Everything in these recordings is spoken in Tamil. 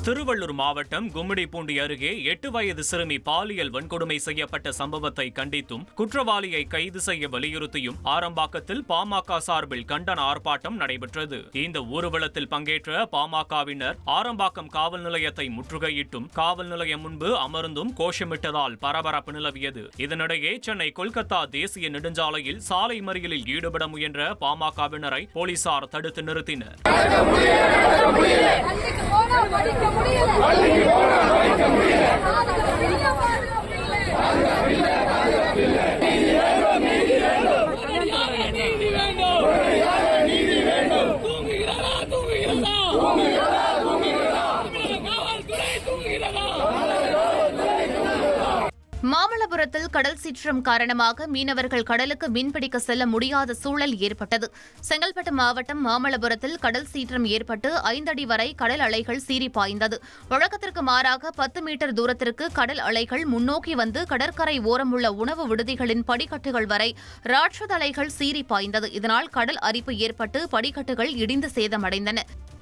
திருவள்ளூர் மாவட்டம் கும்மிடிப்பூண்டி அருகே 8 வயது சிறுமி பாலியல் வன்கொடுமை செய்யப்பட்ட சம்பவத்தை கண்டித்தும் குற்றவாளியை கைது செய்ய வலியுறுத்தியும் ஆரம்பாக்கத்தில் பாமக சார்பில் கண்டன ஆர்ப்பாட்டம் நடைபெற்றது. இந்த ஊர்வலத்தில் பங்கேற்ற பாமகவினர் ஆரம்பாக்கம் காவல் நிலையத்தை முற்றுகையிட்டும் காவல் நிலையம் முன்பு அமர்ந்தும் கோஷமிட்டதால் பரபரப்பு நிலவியது. இதனிடையே சென்னை கொல்கத்தா தேசிய நெடுஞ்சாலையில் சாலை மறியலில் ஈடுபட முயன்ற பாமகவினரை போலீசார் தடுத்து நிறுத்தினர். மாமல்லபுரத்தில் கடல் சீற்றம் காரணமாக மீனவர்கள் கடலுக்கு மீன்பிடிக்க செல்ல முடியாத சூழல் ஏற்பட்டது. செங்கல்பட்டு மாவட்டம் மாமல்லபுரத்தில் கடல் சீற்றம் ஏற்பட்டு 5 அடி வரை கடல் அலைகள் சீறி பாய்ந்தது. வழக்கத்திற்கு மாறாக 10 மீட்டர் தூரத்திற்கு கடல் அலைகள் முன்னோக்கி வந்து கடற்கரை ஓரம் உள்ள உணவு விடுதிகளின் படிக்கட்டுகள் வரை ராட்சத அலைகள் சீறி பாய்ந்தது. இதனால் கடல் அரிப்பு ஏற்பட்டு படிக்கட்டுகள் இடிந்து சேதமடைந்தன.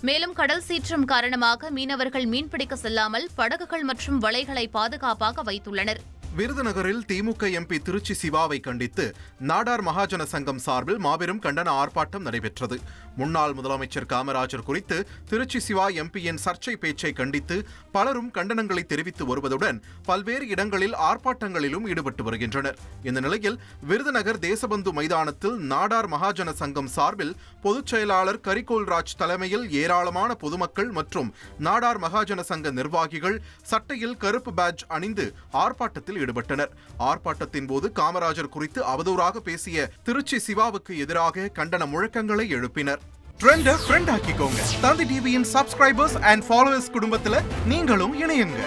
மேலும் கடல் சீற்றம் காரணமாக மீனவர்கள் மீன்பிடிக்க செல்லாமல் படகுகள் மற்றும் வலைகளை பாதுகாப்பாக வைத்துள்ளனர். விருதுநகரில் திமுக எம்பி திருச்சி சிவாவை கண்டித்து நாடார் மகாஜன சங்கம் சார்பில் மாபெரும் கண்டன ஆர்ப்பாட்டம் நடைபெற்றது. முன்னாள் முதலமைச்சர் காமராஜர் குறித்து திருச்சி சிவா எம்பியின் சர்ச்சை பேச்சை கண்டித்து பலரும் கண்டனங்களை தெரிவித்து வருவதுடன் பல்வேறு இடங்களில் ஆர்ப்பாட்டங்களிலும் ஈடுபட்டு வருகின்றனர். இந்த நிலையில் விருதுநகர் தேசபந்து மைதானத்தில் நாடார் மகாஜன சங்கம் சார்பில் பொதுச் செயலாளர் கரிகோல்ராஜ் தலைமையில் ஏராளமான பொதுமக்கள் மற்றும் நாடார் மகாஜன சங்க நிர்வாகிகள் சட்டையில் கருப்பு பேட்ஜ் அணிந்து ஆர்ப்பாட்டத்தில் ஈடுபட்டனர். ஆர்ப்பாட்டத்தின் போது காமராஜர் குறித்து அவதூறாக பேசிய திருச்சி சிவாவுக்கு எதிராக கண்டன முழக்கங்களை எழுப்பினர். ட்ரெண்ட ஃப்ரெண்ட் ஆக்கிக்கோங்க. தந்தி டிவியின் சப்ஸ்கிரைபர்ஸ் அண்ட் ஃபாலோவர்ஸ் குடும்பத்துல நீங்களும் இணையுங்க.